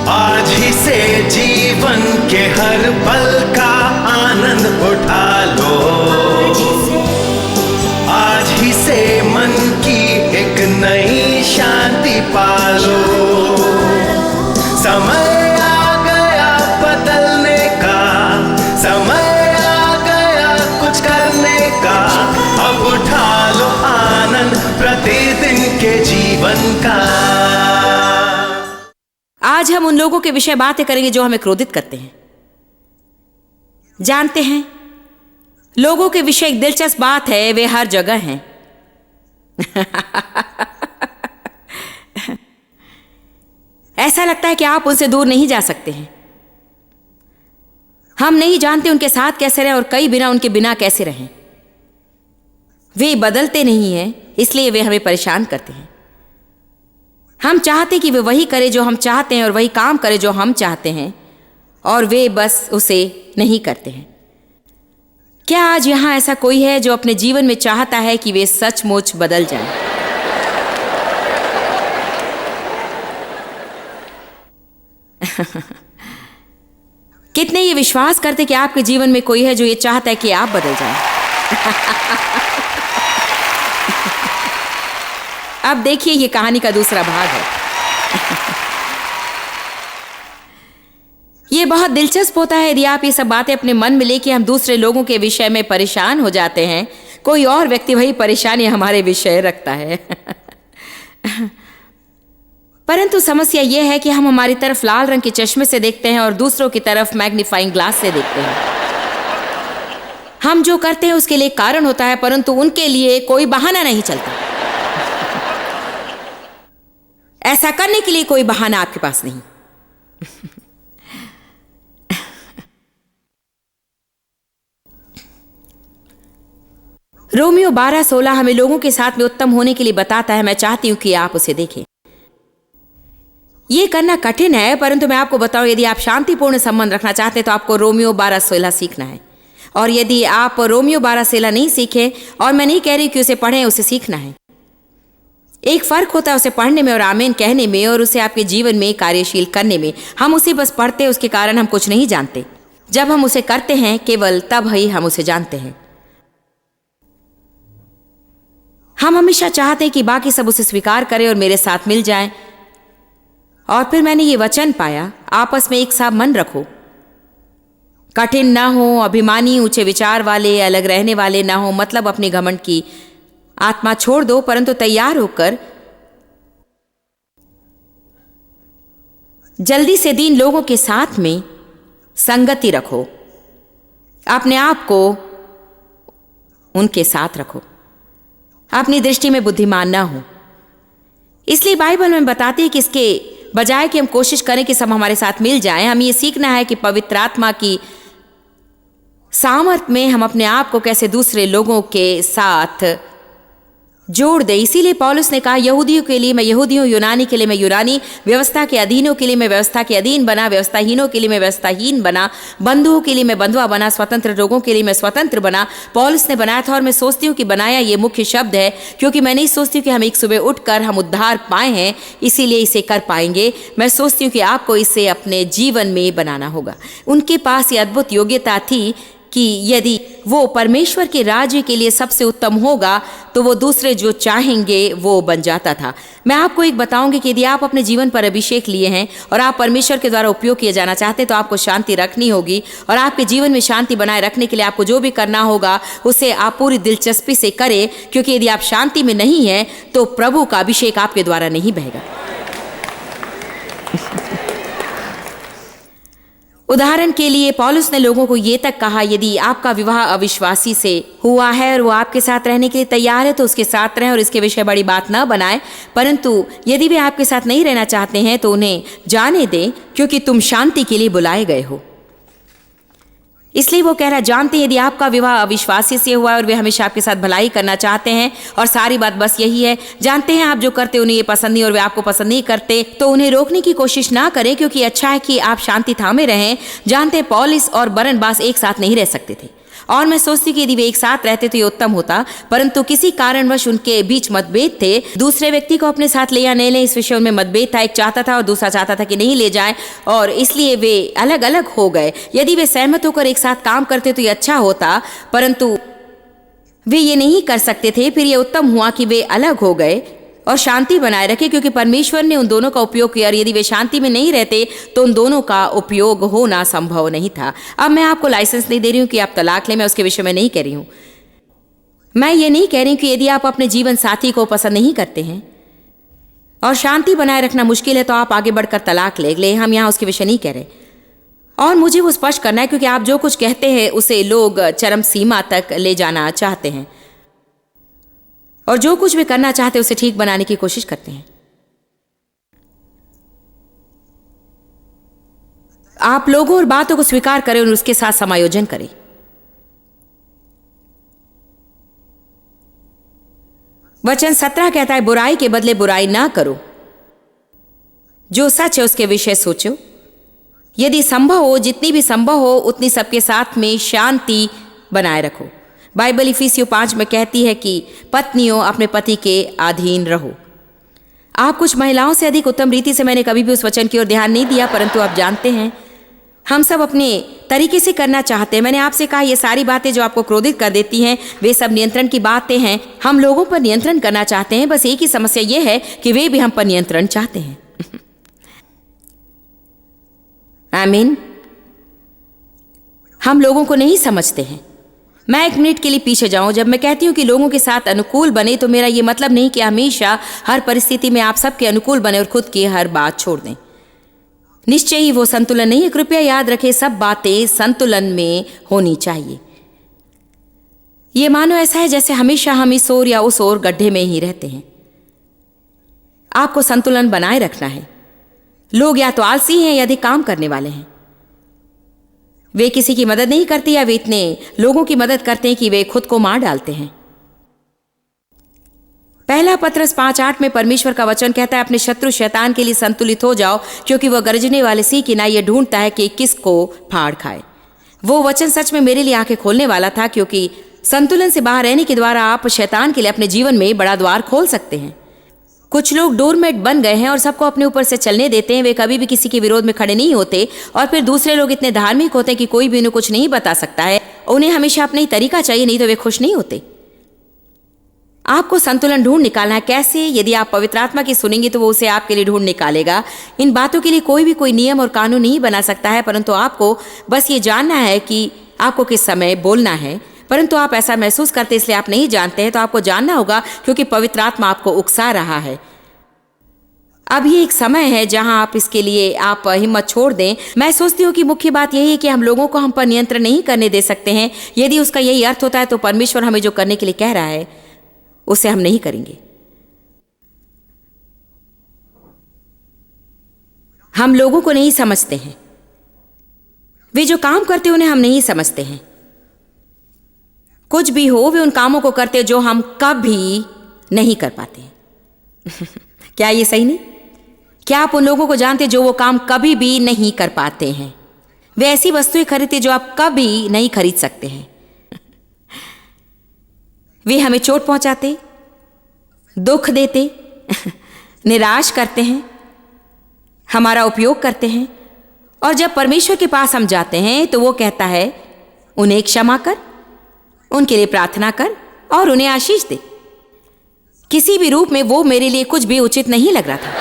आज ही से जीवन के हर पल का आनंद उठा लो, आज ही से मन की एक नई शांति पालो। समय आ गया बदलने का, समय आ गया कुछ करने का, अब उठा लो आनंद प्रतिदिन के जीवन का। आज हम उन लोगों के विषय बातें करेंगे जो हमें क्रोधित करते हैं। जानते हैं, लोगों के विषय एक दिलचस्प बात है, वे हर जगह हैं। ऐसा लगता है कि आप उनसे दूर नहीं जा सकते हैं। हम नहीं जानते उनके साथ कैसे रहें और कई बिना उनके बिना कैसे रहें। वे बदलते नहीं हैं, इसलिए वे हमें परेशान करते हैं। हम चाहते कि वे वही करे जो हम चाहते हैं और वही काम करे जो हम चाहते हैं, और वे बस उसे नहीं करते हैं। क्या आज यहां ऐसा कोई है जो अपने जीवन में चाहता है कि वे सचमुच बदल जाएं? कितने ये विश्वास करते कि आपके जीवन में कोई है जो ये चाहता है कि आप बदल जाएं? अब देखिए, ये कहानी का दूसरा भाग है। ये बहुत दिलचस्प होता है यदि आप ये सब बातें अपने मन में लेके हम दूसरे लोगों के विषय में परेशान हो जाते हैं। कोई और व्यक्ति वही परेशानी हमारे विषय रखता है। परंतु समस्या यह है कि हम हमारी तरफ लाल रंग के चश्मे से देखते हैं और दूसरों की तरफ मैग्नीफाइंग ग्लास से देखते हैं। हम जो करते हैं उसके लिए कारण होता है, परंतु उनके लिए कोई बहाना नहीं चलता। ऐसा करने के लिए कोई बहाना आपके पास नहीं। रोमियो 12:16 हमें लोगों के साथ में उत्तम होने के लिए बताता है। मैं चाहती हूं कि आप उसे देखें। यह करना कठिन है, परंतु मैं आपको बताऊं, यदि आप शांतिपूर्ण संबंध रखना चाहते हैं तो आपको रोमियो 12:16 सीखना है। और यदि आप रोमियो 12:16 नहीं सीखे, और मैं नहीं कह रही कि उसे पढ़ें, उसे सीखना है। एक फर्क होता है उसे पढ़ने में और आमीन कहने में, और उसे आपके जीवन में कार्यशील करने में। हम उसे बस पढ़ते हैं, उसके कारण हम कुछ नहीं जानते। जब हम उसे करते हैं, केवल तब ही हम उसे जानते हैं। हम हमेशा चाहते हैं कि बाकी सब उसे स्वीकार करें और मेरे साथ मिल जाएं। और फिर मैंने ये वचन पाया, आपस में एक सा मन रखो, कठिन ना हो, अभिमानी, ऊंचे विचार वाले, अलग रहने वाले ना हो। मतलब अपने घमंड की आत्मा छोड़ दो, परंतु तैयार होकर जल्दी से दीन लोगों के साथ में संगति रखो। अपने आप को उनके साथ रखो। अपनी दृष्टि में बुद्धिमान ना हो। इसलिए बाइबल में बताती है कि इसके बजाय कि हम कोशिश करें कि सब हमारे साथ मिल जाएं, हमें यह सीखना है कि पवित्र आत्मा की सामर्थ में हम अपने आप को कैसे दूसरे लोगों के साथ जोड़ दे। इसीलिए पौलुस ने कहा, यहूदियों के लिए मैं यहूदी हूं, यूनानी के लिए मैं यूनानी, व्यवस्था के अधीनों के लिए मैं व्यवस्था के अधीन बना, व्यवस्थाहीनों के लिए मैं व्यवस्थाहीन बना, बंधुओं के लिए मैं बंधुआ बना, स्वतंत्र लोगों के लिए मैं स्वतंत्र बना। पौलुस ने बनाया था, और मैं सोचती हूँ कि बनाया ये मुख्य शब्द है, क्योंकि मैं नहीं सोचती हूँ कि हम एक सुबह उठकर हम उद्धार पाए हैं इसीलिए इसे कर पाएंगे। मैं सोचती हूँ कि आपको इसे अपने जीवन में बनाना होगा। उनके पास ये अद्भुत योग्यता थी कि यदि वो परमेश्वर के राज्य के लिए सबसे उत्तम होगा तो वो दूसरे जो चाहेंगे वो बन जाता था। मैं आपको एक बताऊंगी कि यदि आप अपने जीवन पर अभिषेक लिए हैं और आप परमेश्वर के द्वारा उपयोग किए जाना चाहते हैं तो आपको शांति रखनी होगी, और आपके जीवन में शांति बनाए रखने के लिए आपको जो भी करना होगा उसे आप पूरी दिलचस्पी से करें, क्योंकि यदि आप शांति में नहीं हैं तो प्रभु का अभिषेक आपके द्वारा नहीं बहेगा। उदाहरण के लिए पौलुस ने लोगों को ये तक कहा, यदि आपका विवाह अविश्वासी से हुआ है और वो आपके साथ रहने के लिए तैयार है तो उसके साथ रहें और इसके विषय बड़ी बात न बनाएं। परंतु यदि वे आपके साथ नहीं रहना चाहते हैं तो उन्हें जाने दें, क्योंकि तुम शांति के लिए बुलाए गए हो। इसलिए वो कह रहा, जानते हैं यदि आपका विवाह अविश्वासी से हुआ है और वे हमेशा आपके साथ भलाई करना चाहते हैं, और सारी बात बस यही है, जानते हैं आप जो करते उन्हें ये पसंद नहीं और वे आपको पसंद नहीं करते, तो उन्हें रोकने की कोशिश ना करें, क्योंकि अच्छा है कि आप शांति थामे रहें। जानते हैं पौलुस और बरनबास एक साथ नहीं रह सकते थे, और मैं सोचती कि यदि वे एक साथ रहते तो ये उत्तम होता, परंतु किसी कारणवश उनके बीच मतभेद थे। दूसरे व्यक्ति को अपने साथ ले या नहीं ले, इस विषय में मतभेद था। एक चाहता था और दूसरा चाहता था कि नहीं ले जाए, और इसलिए वे अलग अलग हो गए। यदि वे सहमत होकर एक साथ काम करते तो ये अच्छा होता, परंतु वे ये नहीं कर सकते थे। फिर ये उत्तम हुआ कि वे अलग हो गए और शांति बनाए रखे, क्योंकि परमेश्वर ने उन दोनों का उपयोग किया, और यदि वे शांति में नहीं रहते तो उन दोनों का उपयोग होना संभव नहीं था। अब मैं आपको लाइसेंस नहीं दे रही हूं कि आप तलाक लें, मैं उसके विषय में नहीं कह रही हूं। मैं ये नहीं कह रही हूं कि यदि आप अपने जीवन साथी को पसंद नहीं करते हैं और शांति बनाए रखना मुश्किल है तो आप आगे बढ़कर तलाक ले। हम यहाँ उसके विषय नहीं कह रहे। और मुझे वो स्पष्ट करना है, क्योंकि आप जो कुछ कहते हैं उसे लोग चरम सीमा तक ले जाना चाहते हैं, और जो कुछ भी करना चाहते हैं उसे ठीक बनाने की कोशिश करते हैं। आप लोगों और बातों को स्वीकार करें और उसके साथ समायोजन करें। वचन 17 कहता है, बुराई के बदले बुराई ना करो, जो सच है उसके विषय सोचो। यदि संभव हो, जितनी भी संभव हो उतनी सबके साथ में शांति बनाए रखो। बाइबल इफिसियों 5 में कहती है कि पत्नियों अपने पति के अधीन रहो। आप कुछ महिलाओं से अधिक उत्तम रीति से मैंने कभी भी उस वचन की ओर ध्यान नहीं दिया, परंतु आप जानते हैं हम सब अपने तरीके से करना चाहते हैं। मैंने आपसे कहा ये सारी बातें जो आपको क्रोधित कर देती हैं वे सब नियंत्रण की बातें हैं। हम लोगों पर नियंत्रण करना चाहते हैं, बस एक ही समस्या ये है कि वे भी हम पर नियंत्रण चाहते हैं। आमीन। हम लोगों को नहीं समझते हैं। मैं एक मिनट के लिए पीछे जाऊं। जब मैं कहती हूं कि लोगों के साथ अनुकूल बने, तो मेरा यह मतलब नहीं कि हमेशा हर परिस्थिति में आप सबके अनुकूल बने और खुद की हर बात छोड़ दें। निश्चय ही वो संतुलन नहीं है। कृपया याद रखें, सब बातें संतुलन में होनी चाहिए। ये मानो ऐसा है जैसे हमेशा हम इस ओर या उस ओर गड्ढे में ही रहते हैं। आपको संतुलन बनाए रखना है। लोग या तो आलसी हैं या अधिक काम करने वाले हैं। वे किसी की मदद नहीं करते, या वे इतने लोगों की मदद करते हैं कि वे खुद को मार डालते हैं। पहला पत्रस 5:8 में परमेश्वर का वचन कहता है, अपने शत्रु शैतान के लिए संतुलित हो जाओ, क्योंकि वह गरजने वाले सिंह की नाई ये ढूंढता है कि किसको फाड़ खाए। वो वचन सच में मेरे लिए आंखें खोलने वाला था, क्योंकि संतुलन से बाहर रहने के द्वारा आप शैतान के लिए अपने जीवन में बड़ा द्वार खोल सकते हैं। कुछ लोग डोरमेट बन गए हैं और सबको अपने ऊपर से चलने देते हैं। वे कभी भी किसी के विरोध में खड़े नहीं होते, और फिर दूसरे लोग इतने धार्मिक होते हैं कि कोई भी उन्हें कुछ नहीं बता सकता है। उन्हें हमेशा अपना ही तरीका चाहिए, नहीं तो वे खुश नहीं होते। आपको संतुलन ढूंढ निकालना है। कैसे? यदि आप पवित्र आत्मा की सुनेंगे तो वो उसे आपके लिए ढूंढ निकालेगा। इन बातों के लिए कोई नियम और कानून नहीं बना सकता है, परंतु आपको बस ये जानना है कि आपको किस समय बोलना है। परंतु आप ऐसा महसूस करते इसलिए आप नहीं जानते हैं, तो आपको जानना होगा, क्योंकि पवित्र आत्मा आपको उकसा रहा है। अब ये एक समय है जहां आप इसके लिए आप हिम्मत छोड़ दें। मैं सोचती हूँ कि मुख्य बात यही है कि हम लोगों को हम पर नियंत्रण नहीं करने दे सकते हैं। यदि उसका यही अर्थ होता है तो परमेश्वर हमें जो करने के लिए कह रहा है उसे हम नहीं करेंगे। हम लोगों को नहीं समझते हैं। वे जो काम करते उन्हें हम नहीं समझते हैं। कुछ भी हो, वे उन कामों को करते जो हम कभी नहीं कर पाते। क्या ये सही नहीं? क्या आप उन लोगों को जानते जो वो काम कभी भी नहीं कर पाते हैं? वे ऐसी वस्तुएं खरीदते जो आप कभी नहीं खरीद सकते हैं। वे हमें चोट पहुंचाते, दुख देते, निराश करते हैं, हमारा उपयोग करते हैं, और जब परमेश्वर के पास हम जाते हैं तो वो कहता है, उन्हें क्षमा कर, उनके लिए प्रार्थना कर और उन्हें आशीष दे। किसी भी रूप में वो मेरे लिए कुछ भी उचित नहीं लग रहा था।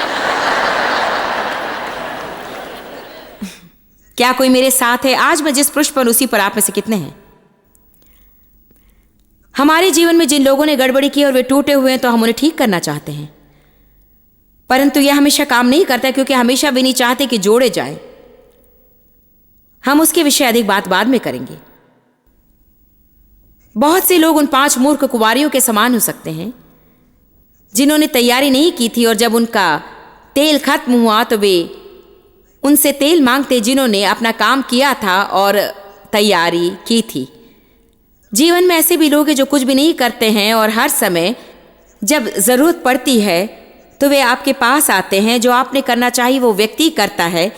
क्या कोई मेरे साथ है? आज मैं जिस पृष्ठ पर उसी पर आप में से कितने हैं? हमारे जीवन में जिन लोगों ने गड़बड़ी की और वे टूटे हुए हैं, तो हम उन्हें ठीक करना चाहते हैं, परंतु यह हमेशा काम नहीं करता, क्योंकि हमेशा भी नहीं चाहते कि जोड़े जाएं। हम उसके विषय अधिक बात बाद में करेंगे। बहुत से लोग उन 5 मूर्ख कुंवारियों के समान हो सकते हैं जिन्होंने तैयारी नहीं की थी, और जब उनका तेल खत्म हुआ तो वे उनसे तेल मांगते जिन्होंने अपना काम किया था और तैयारी की थी। जीवन में ऐसे भी लोग हैं जो कुछ भी नहीं करते हैं, और हर समय जब जरूरत पड़ती है तो वे आपके पास आते हैं। जो आपने करना चाहिए वो व्यक्ति करता है,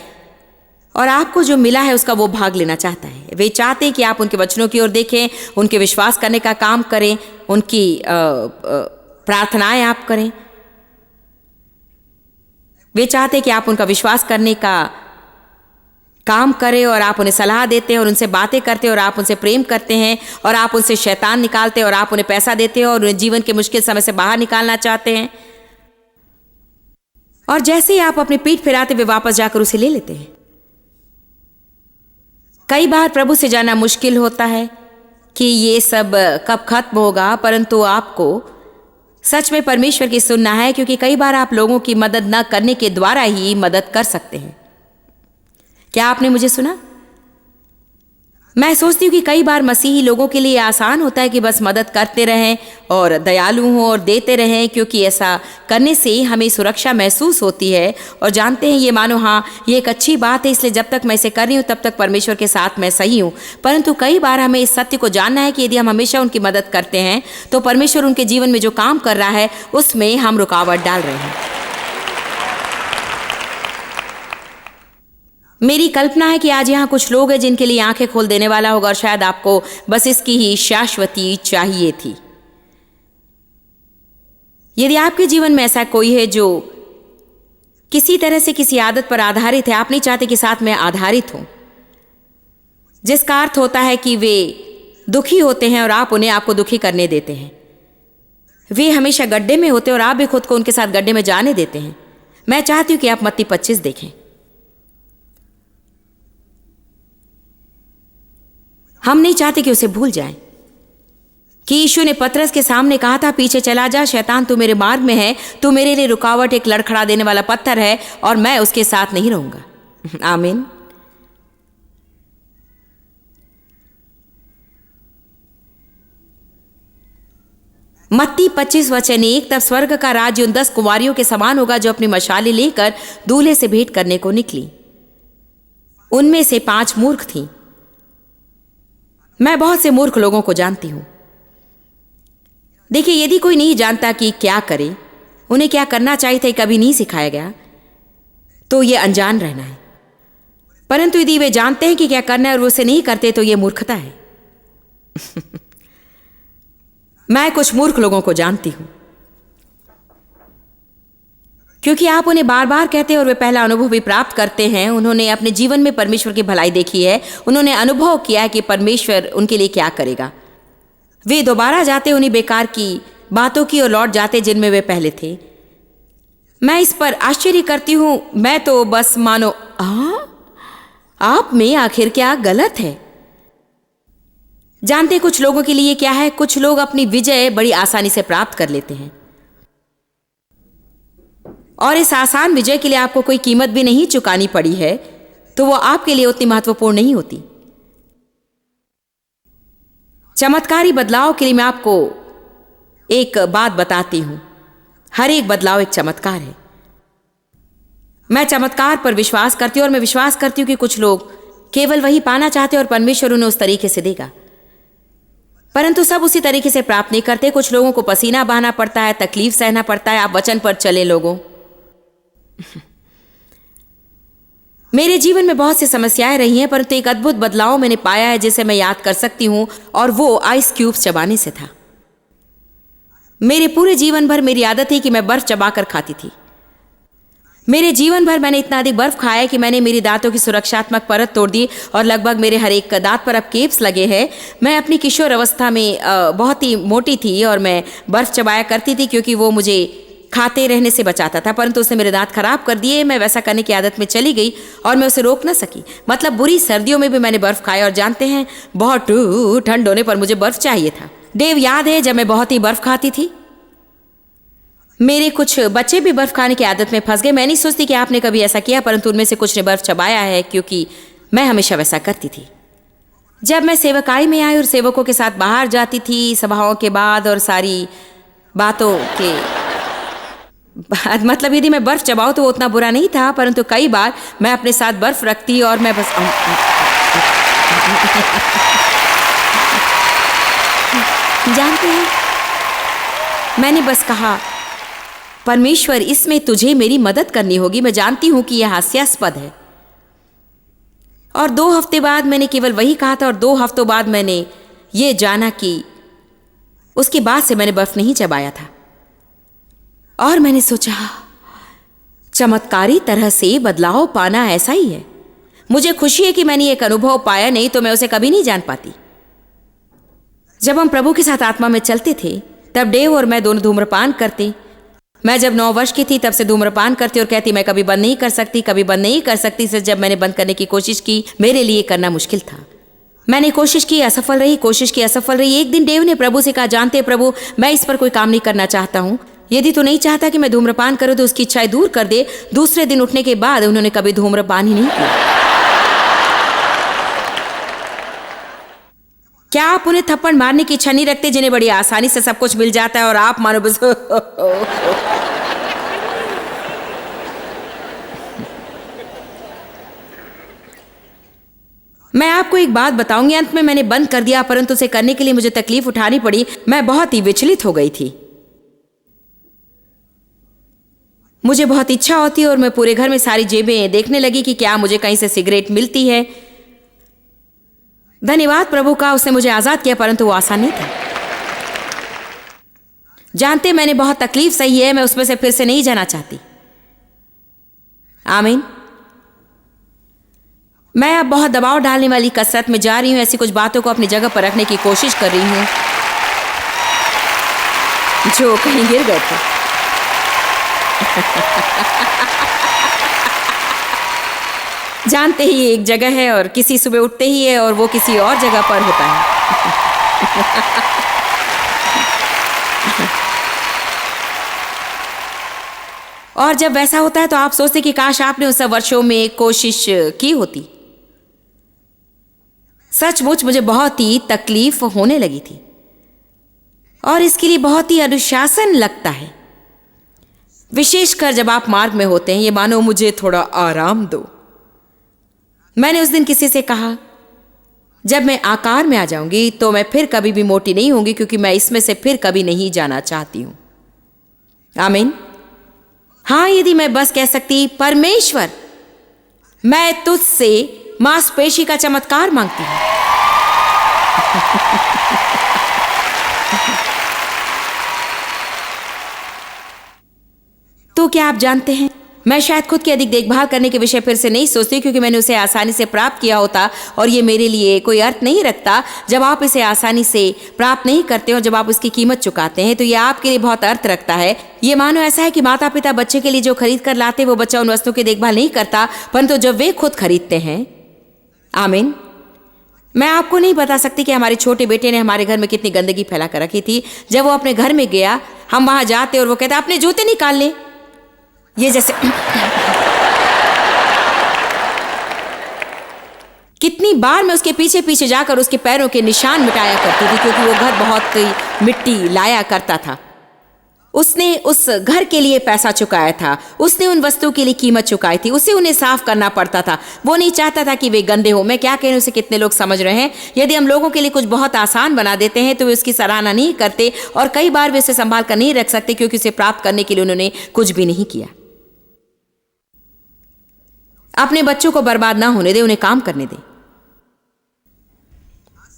और आपको जो मिला है उसका वो भाग लेना चाहता है। वे चाहते हैं कि आप उनके वचनों की ओर देखें, उनके विश्वास करने का काम करें, उनकी प्रार्थनाएं आप करें। वे चाहते हैं कि आप उनका विश्वास करने का काम करें और आप उन्हें सलाह देते हैं और उनसे बातें करते हैं और आप उनसे प्रेम करते हैं और आप उनसे शैतान निकालते हैं और आप उन्हें पैसा देते हैं और उन्हें जीवन के मुश्किल समय से बाहर निकालना चाहते हैं। और जैसे ही आप अपनी पीठ फिराते वे वापस जाकर उसे ले लेते हैं। कई बार प्रभु से जाना मुश्किल होता है कि ये सब कब खत्म होगा, परंतु आपको सच में परमेश्वर की सुनना है, क्योंकि कई बार आप लोगों की मदद न करने के द्वारा ही मदद कर सकते हैं। क्या आपने मुझे सुना? मैं सोचती हूँ कि कई बार मसीही लोगों के लिए आसान होता है कि बस मदद करते रहें और दयालु हों और देते रहें, क्योंकि ऐसा करने से हमें सुरक्षा महसूस होती है और जानते हैं ये मानो हाँ ये एक अच्छी बात है, इसलिए जब तक मैं इसे कर रही हूँ तब तक परमेश्वर के साथ मैं सही हूँ। परंतु कई बार हमें इस सत्य को जानना है कि यदि हम हमेशा उनकी मदद करते हैं तो परमेश्वर उनके जीवन में जो काम कर रहा है उसमें हम रुकावट डाल रहे हैं। मेरी कल्पना है कि आज यहाँ कुछ लोग हैं जिनके लिए आंखें खोल देने वाला होगा और शायद आपको बस इसकी ही शाश्वती चाहिए थी। यदि आपके जीवन में ऐसा कोई है जो किसी तरह से किसी आदत पर आधारित है, आप नहीं चाहते कि साथ में आधारित हो, जिसका अर्थ होता है कि वे दुखी होते हैं और आप उन्हें आपको दुखी करने देते हैं। वे हमेशा गड्ढे में होते हैं और आप भी खुद को उनके साथ गड्ढे में जाने देते हैं। मैं चाहती हूं कि आप मत्ती 25 देखें। हम नहीं चाहते कि उसे भूल जाएं कि यीशु ने पतरस के सामने कहा था, पीछे चला जा शैतान, तू मेरे मार्ग में है, तू मेरे लिए रुकावट, एक लड़खड़ा देने वाला पत्थर है और मैं उसके साथ नहीं रहूंगा। आमीन। मत्ती 25:1, तब स्वर्ग का राज्य उन 10 कुंवारियों के समान होगा जो अपनी मशालें लेकर दूल्हे से भेंट करने को निकली। उनमें से 5 मूर्ख थीं। मैं बहुत से मूर्ख लोगों को जानती हूं। देखिए, यदि कोई नहीं जानता कि क्या करे, उन्हें क्या करना चाहिए था, कभी नहीं सिखाया गया, तो ये अनजान रहना है। परंतु यदि वे जानते हैं कि क्या करना है और वो उसे नहीं करते तो ये मूर्खता है। मैं कुछ मूर्ख लोगों को जानती हूं, क्योंकि आप उन्हें बार बार कहते हैं और वे पहला अनुभव भी प्राप्त करते हैं। उन्होंने अपने जीवन में परमेश्वर की भलाई देखी है, उन्होंने अनुभव किया है कि परमेश्वर उनके लिए क्या करेगा। वे दोबारा जाते उन्हीं बेकार की बातों की और लौट जाते जिनमें वे पहले थे। मैं इस पर आश्चर्य करती हूं। मैं तो बस मानो आप में आखिर क्या गलत है। जानते कुछ लोगों के लिए क्या है, कुछ लोग अपनी विजय बड़ी आसानी से प्राप्त कर लेते हैं और इस आसान विजय के लिए आपको कोई कीमत भी नहीं चुकानी पड़ी है, तो वो आपके लिए उतनी महत्वपूर्ण नहीं होती। चमत्कारी बदलाव के लिए मैं आपको एक बात बताती हूं। हर एक बदलाव एक चमत्कार है। मैं चमत्कार पर विश्वास करती हूं और मैं विश्वास करती हूं कि कुछ लोग केवल वही पाना चाहते हैं और परमेश्वर उन्हें उस तरीके से देगा, परंतु सब उसी तरीके से प्राप्त नहीं करते। कुछ लोगों को पसीना बहाना पड़ता है, तकलीफ सहना पड़ता है। आप वचन पर चले लोगों। मेरे जीवन में बहुत सी समस्याएं रही हैं, परंतु एक अद्भुत बदलाव मैंने पाया है जिसे मैं याद कर सकती हूं, और वो आइस क्यूब्स चबाने से था। मेरे पूरे जीवन भर मेरी आदत थी कि मैं बर्फ चबाकर खाती थी। मेरे जीवन भर मैंने इतना अधिक बर्फ खाया कि मैंने मेरी दांतों की सुरक्षात्मक परत तोड़ दी और लगभग मेरे हर एक दांत पर अब केप्स लगे हैं। मैं अपनी किशोर अवस्था में बहुत ही मोटी थी और मैं बर्फ चबाया करती थी क्योंकि वो मुझे खाते रहने से बचाता था, परंतु उसने मेरे दांत खराब कर दिए। मैं वैसा करने की आदत में चली गई और मैं उसे रोक न सकी। मतलब बुरी सर्दियों में भी मैंने बर्फ खाया और जानते हैं बहुत ठंड होने पर मुझे बर्फ चाहिए था। देव, याद है जब मैं बहुत ही बर्फ खाती थी? मेरे कुछ बच्चे भी बर्फ खाने की आदत में फंस गए। मैं नहीं सोचती कि आपने कभी ऐसा किया, परंतु उनमें से कुछ ने बर्फ चबाया है, क्योंकि मैं हमेशा वैसा करती थी। जब मैं सेवकाई में आई और सेवकों के साथ बाहर जाती थी सभाओं के बाद और सारी बातों के मतलब यदि मैं बर्फ चबाऊं तो वो उतना बुरा नहीं था, परंतु कई बार मैं अपने साथ बर्फ रखती और मैं बस जानते हैं, मैंने बस कहा परमेश्वर इसमें तुझे मेरी मदद करनी होगी। मैं जानती हूं कि यह हास्यास्पद है, और 2 हफ्ते बाद मैंने केवल वही कहा था और 2 हफ्तों बाद मैंने ये जाना कि उसके बाद से मैंने बर्फ नहीं चबाया था। और मैंने सोचा चमत्कारी तरह से बदलाव पाना ऐसा ही है। मुझे खुशी है कि मैंने एक अनुभव पाया, नहीं तो मैं उसे कभी नहीं जान पाती। जब हम प्रभु के साथ आत्मा में चलते थे तब डेव और मैं दोनों धूम्रपान करते। मैं जब 9 वर्ष की थी तब से धूम्रपान करती और कहती मैं कभी बंद नहीं कर सकती, कभी बंद नहीं कर सकती। से जब मैंने बंद करने की कोशिश की मेरे लिए करना मुश्किल था। मैंने कोशिश की, असफल रही, कोशिश की, असफल रही। एक दिन डेव ने प्रभु से कहा, जानते प्रभु मैं इस पर कोई काम नहीं करना चाहता हूँ। यदि तो नहीं चाहता कि मैं धूम्रपान करूँ तो उसकी इच्छाएं दूर कर दे। दूसरे दिन उठने के बाद उन्होंने कभी धूम्रपान ही नहीं किया। क्या आप उन्हें थप्पड़ मारने की इच्छा नहीं रखते जिन्हें बड़ी आसानी से सब कुछ मिल जाता है और आप मानो बस मैं आपको एक बात बताऊंगी। अंत में मैंने बंद कर दिया, परंतु उसे करने के लिए मुझे तकलीफ उठानी पड़ी। मैं बहुत ही विचलित हो गई थी। मुझे बहुत इच्छा होती और मैं पूरे घर में सारी जेबें देखने लगी कि क्या मुझे कहीं से सिगरेट मिलती है। धन्यवाद प्रभु का, उसने मुझे आजाद किया, परंतु वो आसान नहीं था। जानते मैंने बहुत तकलीफ सही है, मैं उसमें से फिर से नहीं जाना चाहती। आमीन। मैं अब बहुत दबाव डालने वाली कसरत में जा रही हूं। ऐसी कुछ बातों को अपनी जगह पर रखने की कोशिश कर रही हूं जो कहीं गिर गए थे। जानते ही एक जगह है और किसी सुबह उठते ही है और वो किसी और जगह पर होता है। और जब वैसा होता है तो आप सोचते कि काश आपने उस सब वर्षों में कोशिश की होती। सचमुच मुझे बहुत ही तकलीफ होने लगी थी और इसके लिए बहुत ही अनुशासन लगता है, विशेषकर जब आप मार्ग में होते हैं। ये मानो मुझे थोड़ा आराम दो। मैंने उस दिन किसी से कहा जब मैं आकार में आ जाऊंगी तो मैं फिर कभी भी मोटी नहीं होंगी, क्योंकि मैं इसमें से फिर कभी नहीं जाना चाहती हूं। आमीन। हाँ, यदि मैं बस कह सकती परमेश्वर मैं तुझसे मांसपेशी का चमत्कार मांगती हूं। तो क्या आप जानते हैं, मैं शायद खुद की अधिक देखभाल करने के विषय फिर से नहीं सोचती, क्योंकि मैंने उसे आसानी से प्राप्त किया होता और ये मेरे लिए कोई अर्थ नहीं रखता। जब आप इसे आसानी से प्राप्त नहीं करते और जब आप उसकी कीमत चुकाते हैं तो ये आपके लिए बहुत अर्थ रखता है। ये मानो ऐसा है कि माता पिता बच्चे के लिए जो खरीद कर लाते वो बच्चा उन वस्तुओं की देखभाल नहीं करता, परंतु जब वे खुद खरीदते हैं। आमीन। मैं आपको नहीं बता सकती कि हमारे छोटे बेटे ने हमारे घर में कितनी गंदगी फैला कर रखी थी। जब वो अपने घर में गया, हम वहां जाते और वो कहता अपने जूते निकाल ले। ये जैसे कितनी बार मैं उसके पीछे पीछे जाकर उसके पैरों के निशान मिटाया करती थी, क्योंकि वो घर बहुत मिट्टी लाया करता था। उसने उस घर के लिए पैसा चुकाया था, उसने उन वस्तुओं के लिए कीमत चुकाई थी, उसे उन्हें साफ करना पड़ता था। वो नहीं चाहता था कि वे गंदे हो। मैं क्या कह रही हूं, उसे कितने लोग समझ रहे हैं। यदि हम लोगों के लिए कुछ बहुत आसान बना देते हैं तो वे उसकी सराहना नहीं करते और कई बार वे उसे संभाल कर नहीं रख सकते, क्योंकि उसे प्राप्त करने के लिए उन्होंने कुछ भी नहीं किया। अपने बच्चों को बर्बाद ना होने दे, उन्हें काम करने दे।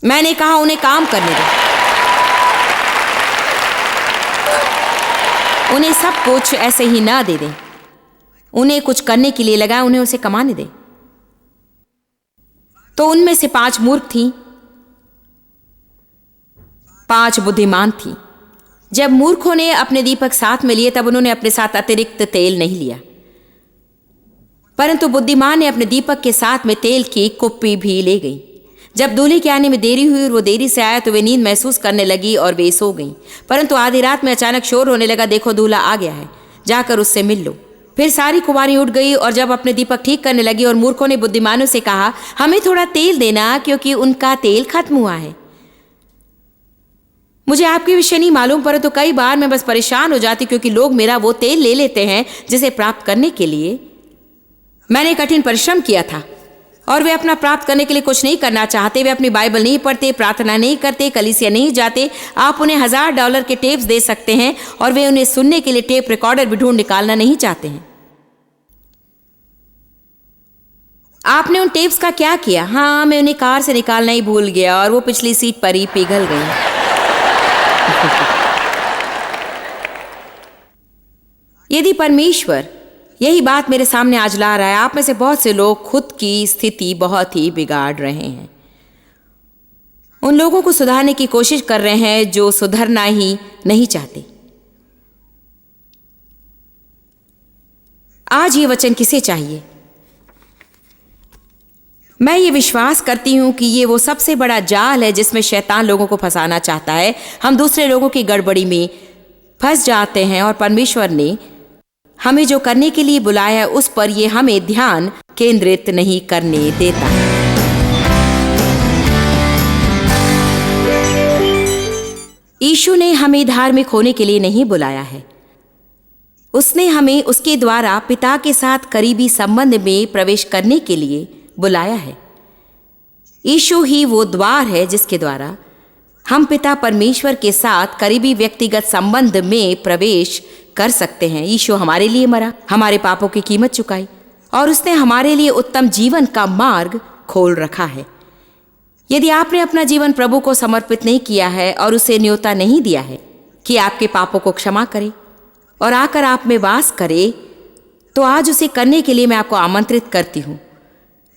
मैंने कहा उन्हें काम करने दे। उन्हें सब कुछ ऐसे ही ना दे दें, उन्हें कुछ करने के लिए लगाए, उन्हें उसे कमाने दे। तो उनमें से 5 मूर्ख थी, 5 बुद्धिमान थी। जब मूर्खों ने अपने दीपक साथ में लिए तब उन्होंने अपने साथ अतिरिक्त तेल नहीं लिया, परंतु बुद्धिमान ने अपने दीपक के साथ में तेल की कुप्पी भी ले गई। जब दूल्हे के आने में देरी हुई और वो देरी से आया तो वे नींद महसूस करने लगी और वे सो गईं। परंतु आधी रात में अचानक शोर होने लगा, देखो दूल्हा आ गया है, जाकर उससे मिल लो। फिर सारी कुंवारी उठ गई और जब अपने दीपक ठीक करने लगी और मूर्खों ने बुद्धिमानों से कहा हमें थोड़ा तेल देना, क्योंकि उनका तेल खत्म हुआ है। मुझे आपके विषय नहीं मालूम, परंतु कई बार मैं बस परेशान हो जाती क्योंकि लोग मेरा वो तेल ले लेते हैं जिसे प्राप्त करने के लिए मैंने कठिन परिश्रम किया था, और वे अपना प्राप्त करने के लिए कुछ नहीं करना चाहते। वे अपनी बाइबल नहीं पढ़ते, प्रार्थना नहीं करते, कलीसिया नहीं जाते। आप उन्हें $1000 के टेप्स दे सकते हैं और वे उन्हें सुनने के लिए टेप रिकॉर्डर भी ढूंढ निकालना नहीं चाहते हैं। आपने उन टेप्स का क्या किया? हाँ, मैं उन्हें कार से निकालना ही भूल गया और वो पिछली सीट पर ही पिघल गई। यदि परमेश्वर यही बात मेरे सामने आज ला रहा है, आप में से बहुत से लोग खुद की स्थिति बहुत ही बिगाड़ रहे हैं। उन लोगों को सुधारने की कोशिश कर रहे हैं जो सुधरना ही नहीं चाहते। आज ये वचन किसे चाहिए? मैं ये विश्वास करती हूं कि ये वो सबसे बड़ा जाल है जिसमें शैतान लोगों को फंसाना चाहता है। हम दूसरे लोगों की गड़बड़ी में फंस जाते हैं और परमेश्वर ने हमें जो करने के लिए बुलाया है उस पर ये हमें ध्यान केंद्रित नहीं करने देता। यीशु ने हमें धार्मिक होने के लिए नहीं बुलाया है। उसने हमें उसके द्वारा पिता के साथ करीबी संबंध में प्रवेश करने के लिए बुलाया है। यीशु ही वो द्वार है जिसके द्वारा हम पिता परमेश्वर के साथ करीबी व्यक्तिगत संबंध में प्रवेश कर सकते हैं। यीशु हमारे लिए मरा, हमारे पापों की कीमत चुकाई और उसने हमारे लिए उत्तम जीवन का मार्ग खोल रखा है। यदि आपने अपना जीवन प्रभु को समर्पित नहीं किया है और उसे न्योता नहीं दिया है कि आपके पापों को क्षमा करे और आकर आप में वास करे, तो आज उसे करने के लिए मैं आपको आमंत्रित करती हूँ।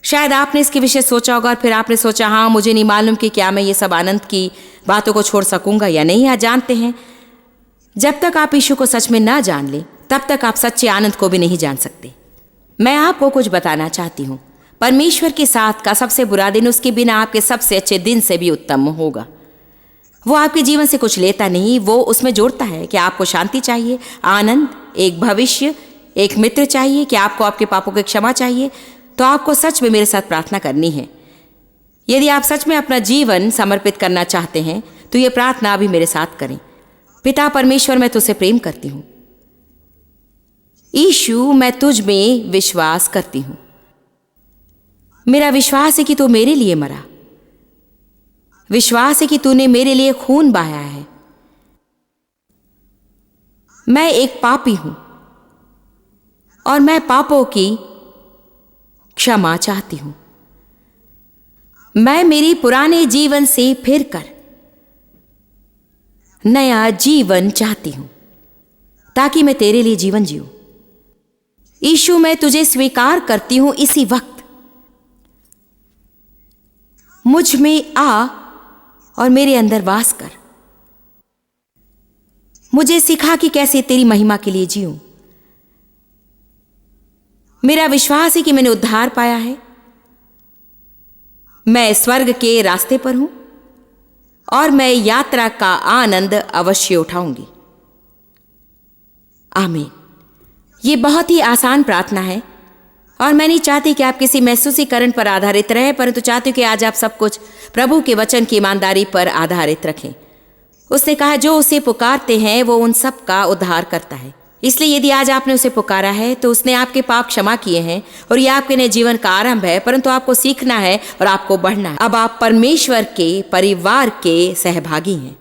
शायद आपने इसके विषय सोचा होगा और फिर आपने सोचा, हाँ, मुझे नहीं मालूम कि क्या मैं ये सब आनंद की बातों को छोड़ सकूंगा या नहीं। आज जानते हैं, जब तक आप यीशु को सच में ना जान लें तब तक आप सच्चे आनंद को भी नहीं जान सकते। मैं आपको कुछ बताना चाहती हूँ। परमेश्वर के साथ का सबसे बुरा दिन उसके बिना आपके सबसे अच्छे दिन से भी उत्तम होगा। वो आपके जीवन से कुछ लेता नहीं, वो उसमें जोड़ता है कि आपको शांति चाहिए, आनंद, एक भविष्य, एक मित्र चाहिए, कि आपको आपके पापों की क्षमा चाहिए, तो आपको सच में मेरे साथ प्रार्थना करनी है। यदि आप सच में अपना जीवन समर्पित करना चाहते हैं तो ये प्रार्थना अभी मेरे साथ करें। पिता परमेश्वर, मैं तुझसे प्रेम करती हूँ। यीशु, मैं तुझ में विश्वास करती हूँ। मेरा विश्वास है कि तू मेरे लिए मरा, विश्वास है कि तूने मेरे लिए खून बहाया है। मैं एक पापी हूं और मैं पापों की क्षमा चाहती हूं। मैं मेरी पुराने जीवन से फिरकर नया जीवन चाहती हूं ताकि मैं तेरे लिए जीवन जीऊं। यीशु, मैं तुझे स्वीकार करती हूं इसी वक्त। मुझ में आ और मेरे अंदर वास कर। मुझे सिखा कि कैसे तेरी महिमा के लिए जीऊं। मेरा विश्वास है कि मैंने उद्धार पाया है। मैं स्वर्ग के रास्ते पर हूं और मैं यात्रा का आनंद अवश्य उठाऊंगी। आमीन। ये बहुत ही आसान प्रार्थना है और मैं नहीं चाहती कि आप किसी महसूसीकरण पर आधारित रहें, परंतु चाहती हूं कि आज आप सब कुछ प्रभु के वचन की ईमानदारी पर आधारित रखें। उसने कहा, जो उसे पुकारते हैं वो उन सब का उद्धार करता है। इसलिए यदि आज आपने उसे पुकारा है तो उसने आपके पाप क्षमा किए हैं और यह आपके नए जीवन का आरंभ है, परंतु आपको सीखना है और आपको बढ़ना है। अब आप परमेश्वर के परिवार के सहभागी हैं।